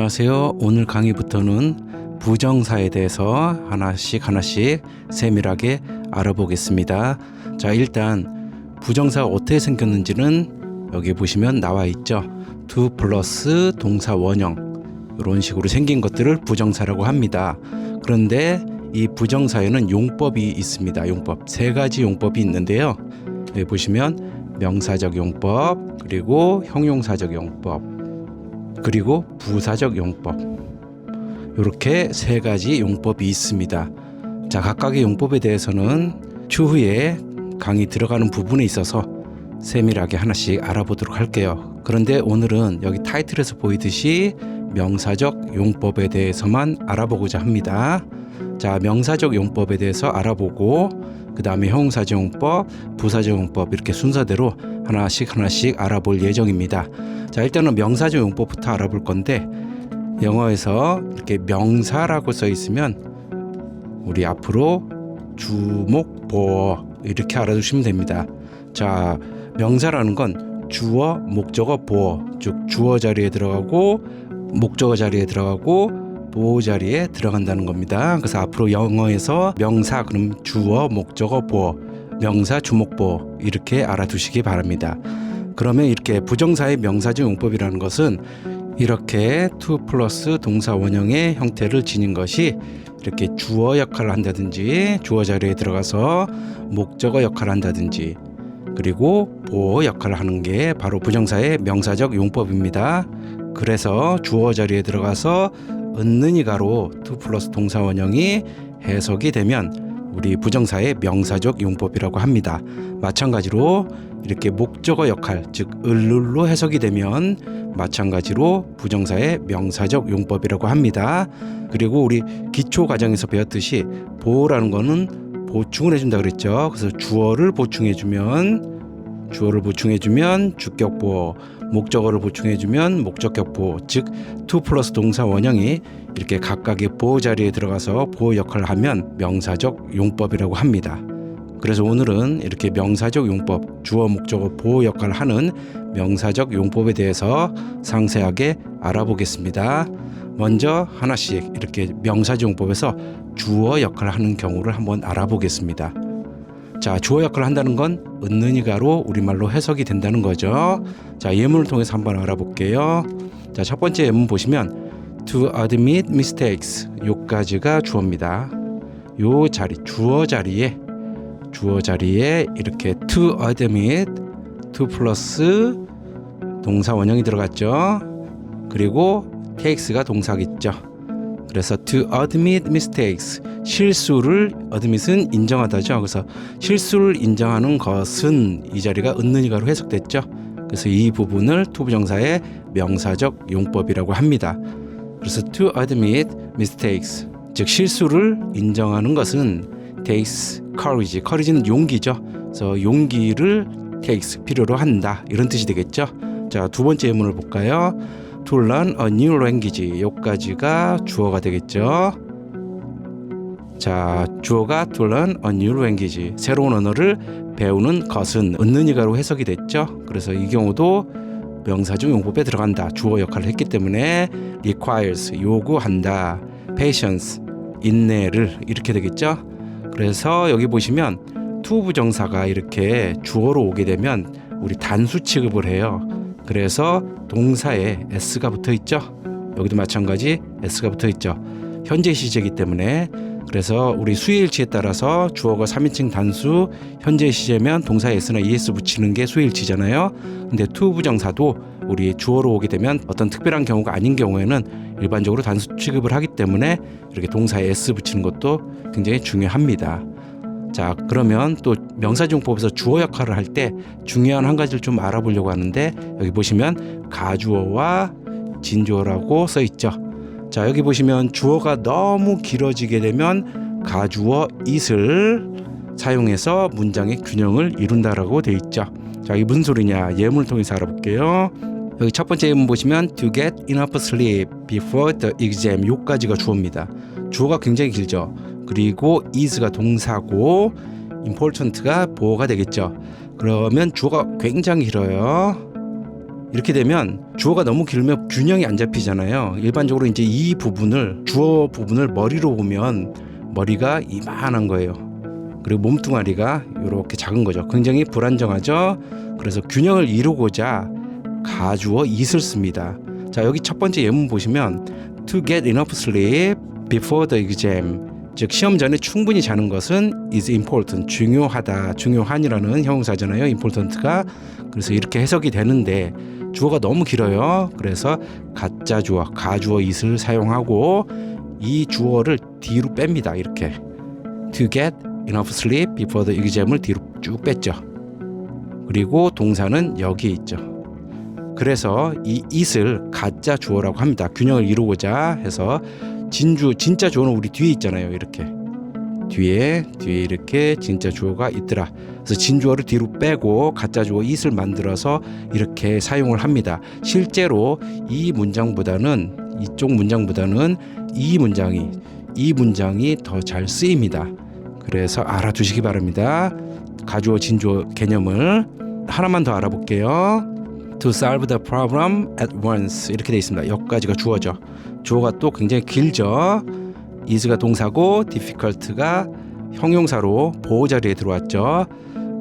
안녕하세요. 오늘 강의부터는 부정사에 대해서 하나씩 세밀하게 알아보겠습니다. 자, 일단 부정사가 어떻게 생겼는지는 여기 보시면 나와 있죠. to 플러스 동사 원형, 이런 식으로 생긴 것들을 부정사라고 합니다. 그런데 이 부정사에는 용법이 있습니다. 용법, 세 가지 용법이 있는데요. 여기 보시면 명사적 용법, 그리고 형용사적 용법, 그리고 부사적 용법, 이렇게 세 가지 용법이 있습니다. 자, 각각의 용법에 대해서는 추후에 강의 들어가는 부분에 있어서 세밀하게 하나씩 알아보도록 할게요. 그런데 오늘은 여기 타이틀에서 보이듯이 명사적 용법에 대해서만 알아보고자 합니다. 자, 명사적 용법에 대해서 알아보고 그 다음에 형용사적 용법, 부사적 용법, 이렇게 순서대로 하나씩 알아볼 예정입니다. 자, 일단은 명사적 용법부터 알아볼 건데, 영어에서 이렇게 명사라고 써 있으면 우리 앞으로 주목, 보어 이렇게 알아두시면 됩니다. 자, 명사라는 건 주어, 목적어, 보어, 즉 주어 자리에 들어가고 목적어 자리에 들어가고 보어 자리에 들어간다는 겁니다. 그래서 앞으로 영어에서 명사, 그럼 주어, 목적어, 보어, 명사, 주목, 보어 이렇게 알아두시기 바랍니다. 그러면 이렇게 부정사의 명사적 용법이라는 것은 이렇게 to 플러스 동사 원형의 형태를 지닌 것이 이렇게 주어 역할을 한다든지 주어 자리에 들어가서 목적어 역할을 한다든지 그리고 보어 역할을 하는 게 바로 부정사의 명사적 용법입니다. 그래서 주어 자리에 들어가서 은는이가로 to 플러스 동사 원형이 해석이 되면 우리 부정사의 명사적 용법이라고 합니다. 마찬가지로 이렇게 목적어 역할, 즉 을룰로 해석이 되면 마찬가지로 부정사의 명사적 용법이라고 합니다. 그리고 우리 기초 과정에서 배웠듯이 보어라는 거는 보충을 해준다 그랬죠. 그래서 주어를 보충해주면 주격 보어, 목적어를 보충해주면 목적격 보어, 즉 to 플러스 동사 원형이 이렇게 각각의 보어 자리에 들어가서 보어 역할을 하면 명사적 용법이라고 합니다. 그래서 오늘은 이렇게 명사적 용법, 주어, 목적어, 보어 역할을 하는 명사적 용법에 대해서 상세하게 알아보겠습니다. 먼저 하나씩 이렇게 명사적 용법에서 주어 역할을 하는 경우를 한번 알아보겠습니다. 자, 주어 역할을 한다는 건 은는이가로 우리말로 해석이 된다는 거죠. 자, 예문을 통해서 한번 알아볼게요. 자, 첫 번째 예문 보시면 to admit mistakes, 요까지가 주어입니다. 요 자리, 주어 자리에 이렇게 to admit, to 플러스 동사 원형이 들어갔죠. 그리고 takes가 동사겠죠. 그래서 to admit mistakes, 실수를, admit은 인정하다죠. 그래서 실수를 인정하는 것은 이 자리가 은는이가로 해석됐죠. 그래서 이 부분을 to 부정사의 명사적 용법이라고 합니다. 그래서 to admit mistakes, 즉 실수를 인정하는 것은 takes courage, courage는 용기죠. 그래서 용기를 takes, 필요로 한다, 이런 뜻이 되겠죠. 자, 두 번째 예문을 볼까요? to learn a new language, 요까지가 주어가 되겠죠. 자, 주어가 to learn a new language, 새로운 언어를 배우는 것은 은는이가로 해석이 됐죠. 그래서 이 경우도 명사적 용법에 들어간다, 주어 역할을 했기 때문에 requires, 요구한다, patience, 인내를, 이렇게 되겠죠. 그래서 여기 보시면 to 부정사가 이렇게 주어로 오게 되면 우리 단수 취급을 해요. 그래서 동사에 s가 붙어 있죠. 여기도 마찬가지 s가 붙어 있죠. 현재 시제이기 때문에. 그래서 우리 수일치에 따라서 주어가 3인칭 단수, 현재 시제면 동사에 s나 es 붙이는 게 수일치잖아요. 근데 to 부정사도 우리 주어로 오게 되면 어떤 특별한 경우가 아닌 경우에는 일반적으로 단수 취급을 하기 때문에 이렇게 동사에 s 붙이는 것도 굉장히 중요합니다. 자, 그러면 또 명사적용법에서 주어 역할을 할 때 중요한 한 가지를 좀 알아보려고 하는데, 여기 보시면 가주어와 진주어라고 써 있죠. 자, 여기 보시면 주어가 너무 길어지게 되면 가주어 it을 사용해서 문장의 균형을 이룬다라고 돼 있죠. 자, 이게 무슨 소리냐, 예문을 통해서 알아볼게요. 여기 첫 번째 예문 보시면 to get enough sleep before the exam, 요까지가 주어입니다. 주어가 굉장히 길죠. 그리고 is가 동사고 important가 보어가 되겠죠. 그러면 주어가 굉장히 길어요. 이렇게 되면 주어가 너무 길면 균형이 안 잡히잖아요. 일반적으로 이제 이 부분을 주어 부분을 머리로 보면 머리가 이만한 거예요. 그리고 몸뚱아리가 이렇게 작은 거죠. 굉장히 불안정하죠. 그래서 균형을 이루고자 가주어 it을 씁니다. 자, 여기 첫 번째 예문 보시면 to get enough sleep before the exam, 즉 시험 전에 충분히 자는 것은 is important, 중요하다, 중요한이라는 형용사잖아요. important가. 그래서 이렇게 해석이 되는데 주어가 너무 길어요. 그래서 가짜 주어, 가주어 it을 사용하고 이 주어를 뒤로 뺍니다. 이렇게 to get enough sleep before the exam을 뒤로 쭉 뺐죠. 그리고 동사는 여기에 있죠. 그래서 이 it을 가짜 주어라고 합니다. 균형을 이루고자 해서 진짜 주어는 우리 뒤에 있잖아요. 이렇게 뒤에 이렇게 진짜 주어가 있더라. 그래서 진주어를 뒤로 빼고 가짜 주어 it을 만들어서 이렇게 사용을 합니다. 실제로 이 문장보다는 이쪽 문장보다는 이 문장이 더 잘 쓰입니다. 그래서 알아두시기 바랍니다. 가주어 진주어 개념을 하나만 더 알아볼게요. To solve the problem at once 이렇게 되어 있습니다. 여기까지가 주어죠. 주어가 또 굉장히 길죠. is가 동사고 difficult가 형용사로 보호 자리에 들어왔죠.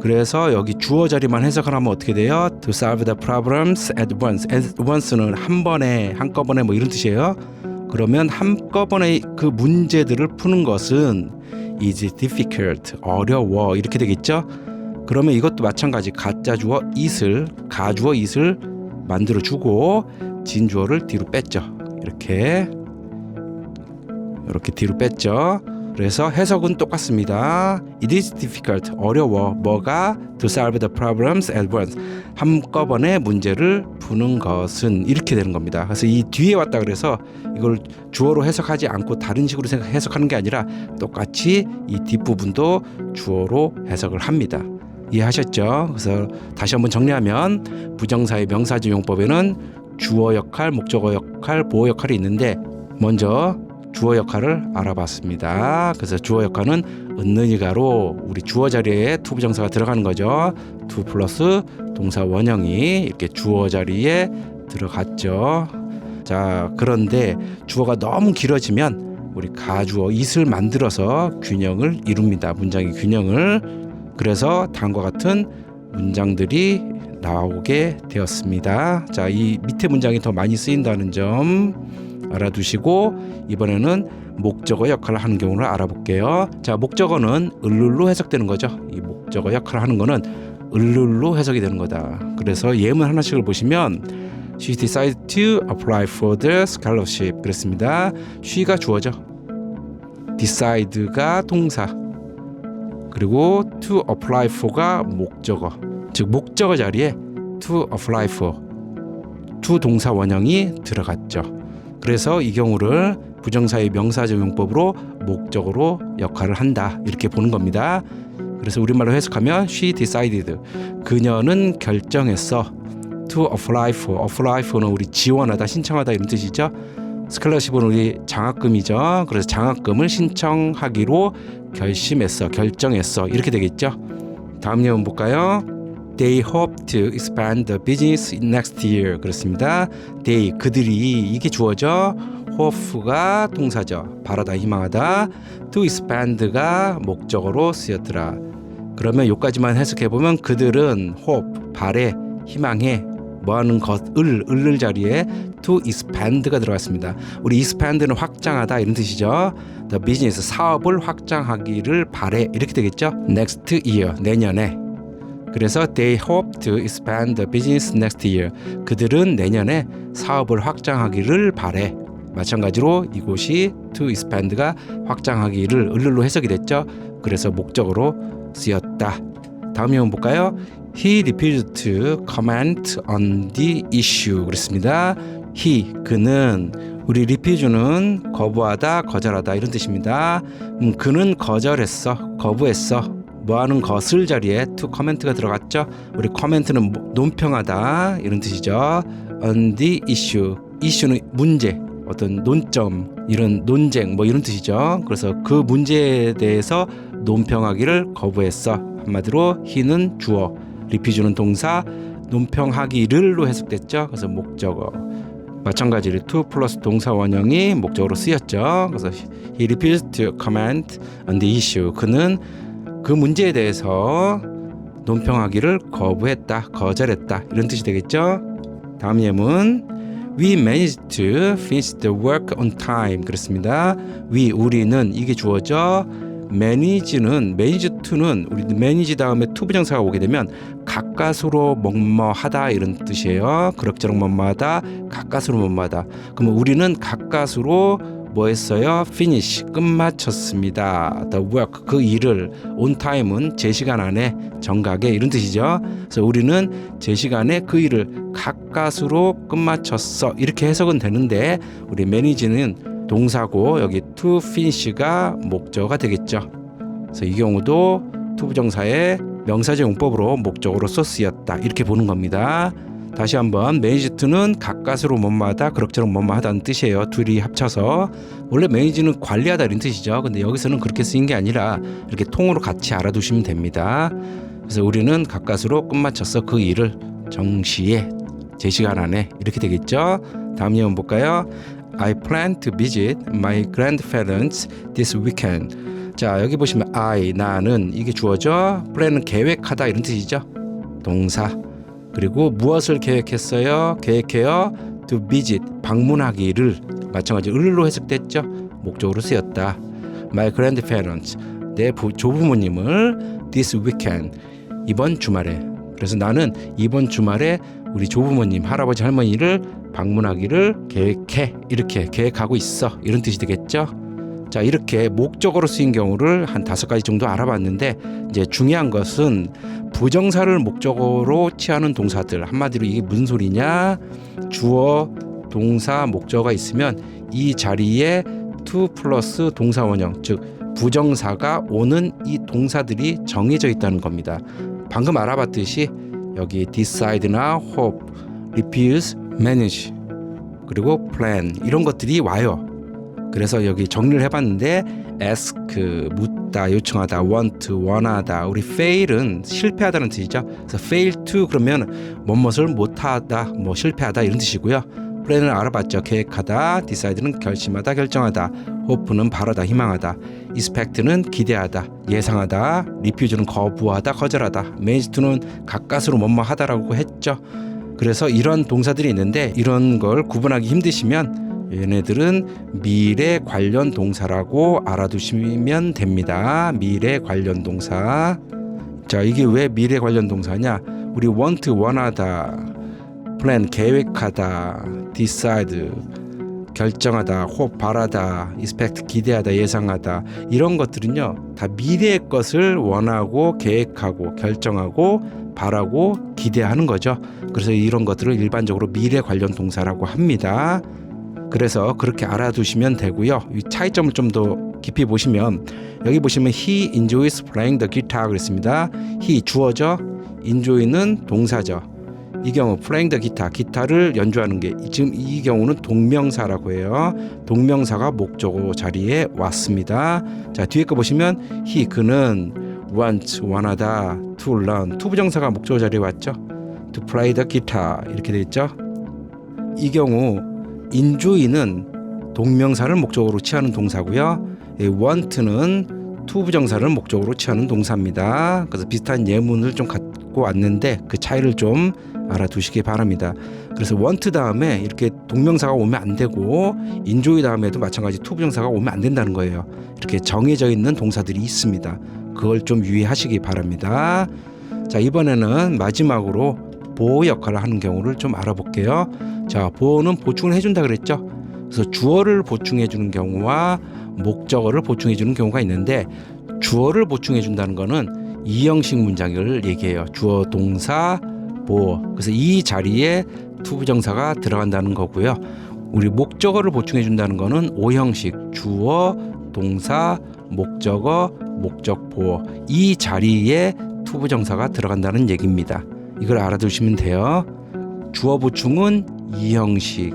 그래서 여기 주어 자리만 해석을 하면 어떻게 돼요? To solve the problems at once. At once는 한꺼번에 뭐 이런 뜻이에요. 그러면 한꺼번에 그 문제들을 푸는 것은 is difficult, 어려워 이렇게 되겠죠. 그러면 이것도 마찬가지 가짜 주어 it을, 가주어 it을 만들어 주고 진주어를 뒤로 뺐죠. 이렇게 뒤로 뺐죠. 그래서 해석은 똑같습니다. It is difficult, 어려워. 뭐가? To solve the problems at once. 한꺼번에 문제를 푸는 것은 이렇게 되는 겁니다. 그래서 이 뒤에 왔다 그래서 이걸 주어로 해석하지 않고 다른 식으로 해석하는 게 아니라 똑같이 이 뒷부분도 주어로 해석을 합니다. 이해하셨죠? 그래서 다시 한번 정리하면 부정사의 명사절 용법에는 주어 역할, 목적어 역할, 보호 역할이 있는데 먼저 주어 역할을 알아봤습니다. 그래서 주어 역할은 은는이가로 우리 주어 자리에 to 부정사가 들어가는 거죠. to 플러스 동사 원형이 이렇게 주어 자리에 들어갔죠. 자, 그런데 주어가 너무 길어지면 우리 가주어 it을 만들어서 균형을 이룹니다. 문장의 균형을. 그래서 다음과 같은 문장들이 나오게 되었습니다. 자, 이 밑에 문장이 더 많이 쓰인다는 점 알아두시고 이번에는 목적어 역할을 하는 경우를 알아볼게요. 자, 목적어는 을룰로 해석되는 거죠. 이 목적어 역할을 하는 거는 을룰로 해석이 되는 거다. 그래서 예문 하나씩을 보시면 She decided to apply for the scholarship 그랬습니다. she가 주어죠. decide가 동사, 그리고 to apply for가 목적어, 즉 목적어 자리에 to apply for to 동사 원형이 들어갔죠. 그래서 이 경우를 부정사의 명사적 용법으로 목적어로 역할을 한다 이렇게 보는 겁니다. 그래서 우리말로 해석하면 she decided, 그녀는 결정했어. to apply for는 우리 지원하다, 신청하다 이런 뜻이죠. 스칼러십은 우리 장학금이죠. 그래서 장학금을 신청하기로 결정했어 이렇게 되겠죠. 다음 예문 볼까요? They hope to expand the business next year 그렇습니다. They, 그들이, 이게 주어죠. hope가 동사죠. 바라다, 희망하다. to expand가 목적어로 쓰였더라. 그러면 여기까지만 해석해보면 그들은 hope, 바래, 희망해, 뭐하는 것, 을을 자리에 to expand가 들어갔습니다. 우리 expand는 확장하다 이런 뜻이죠. The business, 사업을 확장하기를 바래 이렇게 되겠죠. next year, 내년에. 그래서 they hope to expand the business next year. 그들은 내년에 사업을 확장하기를 바래. 마찬가지로 이곳이 to expand가 확장하기를 을로 해석이 됐죠. 그래서 목적으로 쓰였다. 다음 예문 볼까요? He refused to comment on the issue 그렇습니다. he, 그는, 우리 refuse는 거부하다, 거절하다 이런 뜻입니다. 그는 거절했어, 거부했어. 뭐하는 것을 자리에 to comment가 들어갔죠. 우리 comment는 논평하다 이런 뜻이죠. on the issue, issue는 문제, 어떤 논점, 이런 논쟁 뭐 이런 뜻이죠. 그래서 그 문제에 대해서 논평하기를 거부했어. 한마디로 he는 주어, refuse는 동사, 논평하기를로 해석됐죠. 그래서 목적어. 마찬가지로 to 플러스 동사 원형이 목적어로 쓰였죠. 그래서 he refused to comment on the issue. 그는 그 문제에 대해서 논평하기를 거부했다, 거절했다 이런 뜻이 되겠죠. 다음 예문 We managed to finish the work on time. 그렇습니다. 우리는 이게 주어져. manage to는 우리 manage 다음에 to 부정사가 오게 되면 가까스로 뭐뭐하다 이런 뜻이에요. 그럭저럭 뭐뭐하다, 가까스로 뭐뭐하다. 그러면 우리는 가까스로 뭐 했어요? finish 끝마쳤습니다. the work 그 일을 on time은 제 시간 안에 정각에 이런 뜻이죠. 그래서 우리는 제 시간에 그 일을 가까스로 끝마쳤어 이렇게 해석은 되는데 우리 manage는 동사고 여기 to finish가 목적어가 되겠죠. 그래서 이 경우도 to 부정사의 명사적 용법으로 목적어로서 쓰였다 이렇게 보는 겁니다. 다시 한번 manage to는 가까스로 뭐뭐하다 그럭저럭 뭐뭐하다는 뜻이에요. 둘이 합쳐서 원래 manage는 관리하다 이런 뜻이죠. 근데 여기서는 그렇게 쓰인 게 아니라 이렇게 통으로 같이 알아두시면 됩니다. 그래서 우리는 가까스로 끝마쳤어 그 일을 정시에 제 시간 안에 이렇게 되겠죠. 다음 예문 볼까요? I plan to visit my grandparents this weekend. 자 여기 보시면 나는 이게 주어져. plan은 계획하다 이런 뜻이죠. 동사. 그리고 무엇을 계획했어요? 계획해요. to visit 방문하기를 마찬가지로 을로 해석됐죠. 목적으로 쓰였다. My grandparents 내 조부모님을 this weekend 이번 주말에. 그래서 나는 이번 주말에 우리 조부모님 할아버지 할머니를 방문하기를 계획해 이렇게 계획하고 있어 이런 뜻이 되겠죠. 자 이렇게 목적어로 쓰인 경우를 한 5가지 정도 알아봤는데 이제 중요한 것은 부정사를 목적어로 취하는 동사들 한마디로 이게 무슨 소리냐 주어 동사 목적어가 있으면 이 자리에 to 플러스 동사 원형 즉 부정사가 오는 이 동사들이 정해져 있다는 겁니다. 방금 알아봤듯이 여기 decide나 hope, refuse, manage 그리고 plan 이런 것들이 와요. 그래서 여기 정리를 해봤는데 ask 묻다 요청하다 want 원하다 우리 fail은 실패하다는 뜻이죠. 그래서 fail to 그러면 무엇을 못하다 뭐 실패하다 이런 뜻이고요. plan을 알아봤죠. 계획하다 decide는 결심하다 결정하다 hope는 바라다 희망하다 expect는 기대하다 예상하다 refuse는 거부하다 거절하다 manage to는 가까스로 뭐뭐하다라고 했죠. 그래서 이런 동사들이 있는데 이런 걸 구분하기 힘드시면 얘네들은 미래 관련 동사라고 알아두시면 됩니다. 미래 관련 동사. 자, 이게 왜 미래 관련 동사냐? 우리 want 원하다, plan 계획하다, decide 결정하다, hope 바라다, expect 기대하다, 예상하다 이런 것들은요 다 미래의 것을 원하고 계획하고 결정하고 바라고 기대하는 거죠. 그래서 이런 것들을 일반적으로 미래 관련 동사라고 합니다. 그래서 그렇게 알아두시면 되고요. 이 차이점을 좀 더 깊이 보시면 여기 보시면 he enjoys playing the guitar 그랬습니다. he 주어죠. enjoy는 동사죠. 이 경우 playing the guitar 기타를 연주하는 게 지금 이 경우는 동명사라고 해요. 동명사가 목적어 자리에 왔습니다. 자 뒤에 거 보시면 he 그는 want 원하다 to learn to 부정사가 목적어 자리에 왔죠. to play the guitar 이렇게 되어 있죠. 이 경우 enjoy는 동명사를 목적어로 취하는 동사고요. want는 to 부정사를 목적어로 취하는 동사입니다. 그래서 비슷한 예문을 좀 갖고 왔는데 그 차이를 좀 알아두시기 바랍니다. 그래서 want 다음에 이렇게 동명사가 오면 안 되고 enjoy 다음에도 마찬가지 to 부정사가 오면 안 된다는 거예요. 이렇게 정해져 있는 동사들이 있습니다. 그걸 좀 유의하시기 바랍니다. 자 이번에는 마지막으로 보호 역할을 하는 경우를 좀 알아볼게요. 자, 보호는 보충을 해준다 그랬죠. 그래서 주어를 보충해주는 경우와 목적어를 보충해주는 경우가 있는데 주어를 보충해준다는 거는 이 형식 문장을 얘기해요. 주어, 동사, 보호. 그래서 이 자리에 to 부정사가 들어간다는 거고요. 우리 목적어를 보충해준다는 거는 O 형식 주어, 동사, 목적어, 목적, 보호. 이 자리에 to 부정사가 들어간다는 얘기입니다. 이걸 알아두시면 돼요. 주어 보충은 이 형식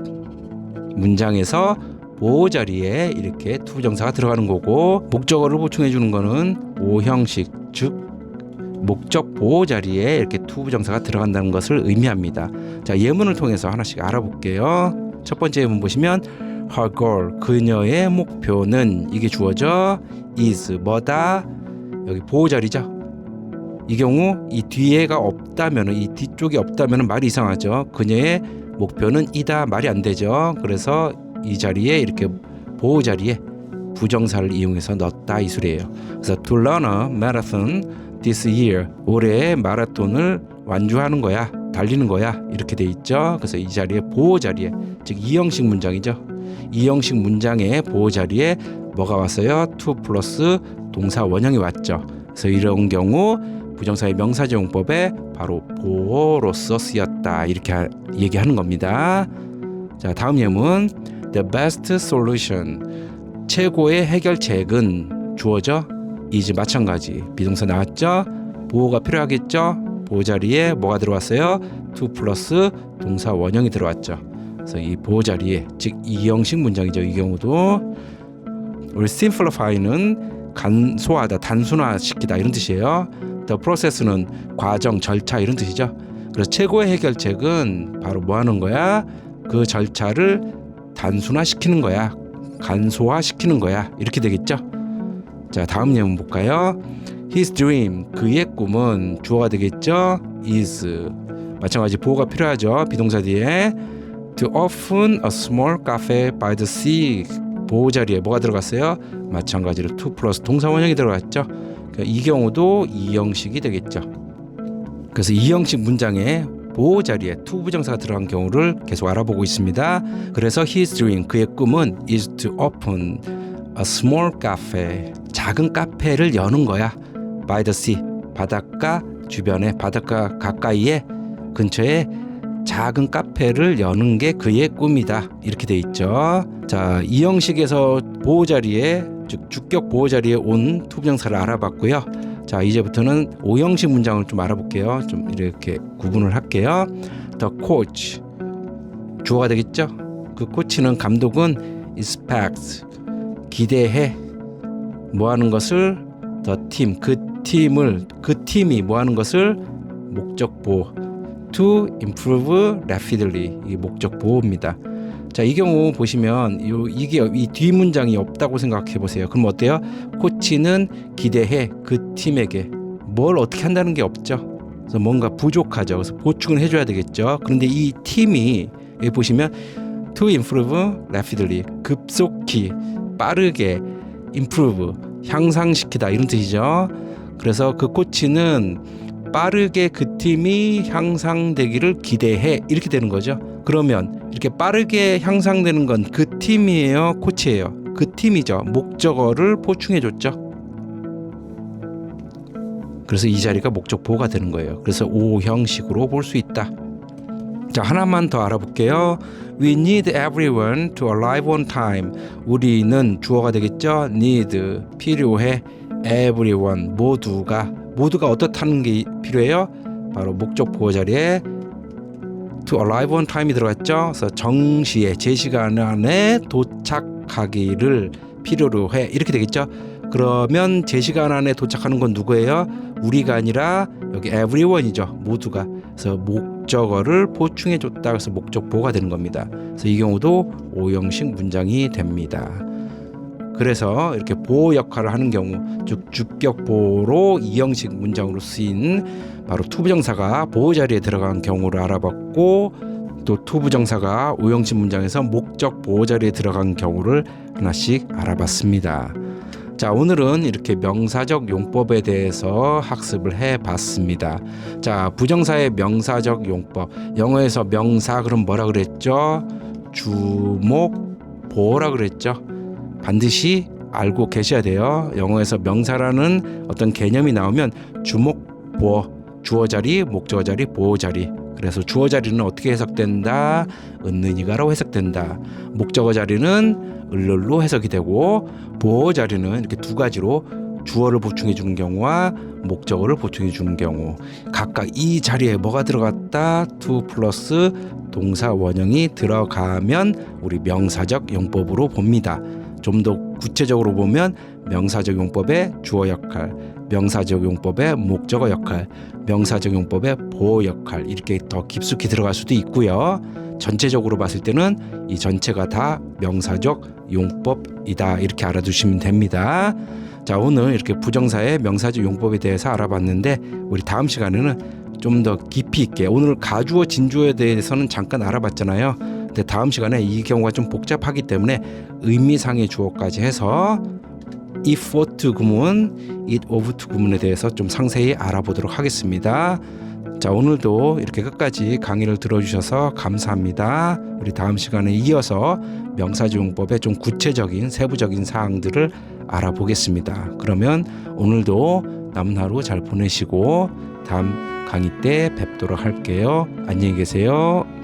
문장에서 보호 자리에 이렇게 to 부정사가 들어가는 거고 목적어를 보충해 주는 거는 O 형식 즉 목적 보호 자리에 이렇게 to 부정사가 들어간다는 것을 의미합니다. 자, 예문을 통해서 하나씩 알아볼게요. 첫 번째 예문 보시면 her goal, 그녀의 목표는, 이게 주어져 is 뭐다? 여기 보호 자리죠. 이 경우 이 뒤에가 없다면, 이 뒤쪽이 없다면 말이 이상하죠. 그녀의 목표는 이다, 말이 안 되죠. 그래서 이 자리에 이렇게 보호 자리에 부정사를 이용해서 넣었다, 이 소리예요. 그래서 to run a marathon this year, 올해 마라톤을 완주하는 거야, 달리는 거야, 이렇게 돼 있죠. 그래서 이 자리에 보호 자리에, 즉 이형식 문장이죠. 이형식 문장의 보호 자리에 뭐가 왔어요? to 플러스 동사 원형이 왔죠. 그래서 이런 경우 부정사의 명사적 용법에 바로 보호로서 쓰였다, 이렇게 얘기하는 겁니다. 자, 다음 예문 the best solution, 최고의 해결책은 주어져 is, 마찬가지 비동사 나왔죠. 보호가 필요하겠죠. 보호 자리에 뭐가 들어왔어요? to 플러스 동사 원형이 들어왔죠. 그래서 이 보호 자리에, 즉 이형식 문장이죠. 이 경우도 우리 simplify는 간소하다, 단순화시키다, 이런 뜻이에요. the process는 과정, 절차, 이런 뜻이죠. 그래서 최고의 해결책은 바로 뭐 하는 거야? 그 절차를 단순화시키는 거야, 간소화시키는 거야, 이렇게 되겠죠. 자, 다음 예문 볼까요? His dream, 그의 꿈은 주어가 되겠죠. is, 마찬가지 보호가 필요하죠. 비동사 뒤에 to open a small cafe by the sea, 보호 자리에 뭐가 들어갔어요? 마찬가지로 to 플러스 동사 원형이 들어갔죠. 그러니까 이 경우도 이형식이 되겠죠. 그래서 이형식 문장에 보호 자리에 to 부정사가 들어간 경우를 계속 알아보고 있습니다. 그래서 his dream, 그의 꿈은 is to open a small cafe, 작은 카페를 여는 거야. by the sea, 바닷가 주변에, 바닷가 가까이에, 근처에 작은 카페를 여는 게 그의 꿈이다, 이렇게 돼 있죠. 자, 이 형식에서 보호 자리에, 즉 주격 보호 자리에 온 to 부정사를 알아봤고요. 자, 이제부터는 오형식 문장을 좀 알아볼게요. 좀 이렇게 구분을 할게요. The coach, 주어가 되겠죠. 그 코치는, 감독은 expects, 기대해 뭐 하는 것을, the team, 그 팀이 뭐 하는 것을, 목적 보호, to improve rapidly, 이 목적 보호입니다. 자, 이 경우 보시면 이게 이 뒤 문장이 없다고 생각해 보세요. 그럼 어때요? 코치는 기대해 그 팀에게 뭘 어떻게 한다는 게 없죠. 그래서 뭔가 부족하죠. 그래서 보충을 해줘야 되겠죠. 그런데 이 팀이 여기 보시면 to improve rapidly, 급속히, 빠르게, improve, 향상시키다, 이런 뜻이죠. 그래서 그 코치는 빠르게 그 팀이 향상되기를 기대해, 이렇게 되는 거죠. 그러면 이렇게 빠르게 향상되는 건 그 팀이에요, 코치예요? 그 팀이죠. 목적어를 보충해 줬죠. 그래서 이 자리가 목적 보호가 되는 거예요. 그래서 O 형식으로 볼 수 있다. 자, 하나만 더 알아볼게요. We need everyone to arrive on time. 우리는 주어가 되겠죠. need, 필요해. everyone, 모두가 어떻다는 게 필요해요? 바로 목적 보호 자리에 to arrive on time이 들어갔죠. 그래서 정시에, 제 시간 안에 도착하기를 필요로 해, 이렇게 되겠죠. 그러면 제 시간 안에 도착하는 건 누구예요? 우리가 아니라 여기 everyone이죠. 모두가. 그래서 목적어를 보충해 줬다. 그래서 목적 보호가 되는 겁니다. 그래서 이 경우도 오형식 문장이 됩니다. 그래서 이렇게 보호 역할을 하는 경우, 즉 주격 보호로 이형식 문장으로 쓰인 바로 to 부정사가 보호 자리에 들어간 경우를 알아봤고, 또 to 부정사가 오형식 문장에서 목적 보호 자리에 들어간 경우를 하나씩 알아봤습니다. 자, 오늘은 이렇게 명사적 용법에 대해서 학습을 해봤습니다. 자, 부정사의 명사적 용법, 영어에서 명사 그럼 뭐라 그랬죠? 주목 보호라 그랬죠. 반드시 알고 계셔야 돼요. 영어에서 명사라는 어떤 개념이 나오면 주목 보호, 주어 자리, 목적어 자리, 보호 자리. 그래서 주어 자리는 어떻게 해석된다? 은는이가로 해석된다. 목적어 자리는 을를로 해석이 되고, 보호 자리는 이렇게 두 가지로 주어를 보충해 주는 경우와 목적어를 보충해 주는 경우, 각각 이 자리에 뭐가 들어갔다? to 플러스 동사 원형이 들어가면 우리 명사적 용법으로 봅니다. 좀 더 구체적으로 보면 명사적 용법의 주어 역할, 명사적용법의 목적어 역할, 명사적용법의 보호 역할 이렇게 더 깊숙이 들어갈 수도 있고요. 전체적으로 봤을 때는 이 전체가 다 명사적 용법이다 이렇게 알아두시면 됩니다. 자, 오늘 이렇게 부정사의 명사적 용법에 대해서 알아봤는데 우리 다음 시간에는 좀 더 깊이 있게 오늘 가주어 진주어에 대해서는 잠깐 알아봤잖아요. 근데 다음 시간에 이 경우가 좀 복잡하기 때문에 의미상의 주어까지 해서 if for to 구문, it of to 구문에 대해서 좀 상세히 알아보도록 하겠습니다. 자, 오늘도 이렇게 끝까지 강의를 들어주셔서 감사합니다. 우리 다음 시간에 이어서 명사적 용법의 좀 구체적인 세부적인 사항들을 알아보겠습니다. 그러면 오늘도 남은 하루 잘 보내시고 다음 강의 때 뵙도록 할게요. 안녕히 계세요.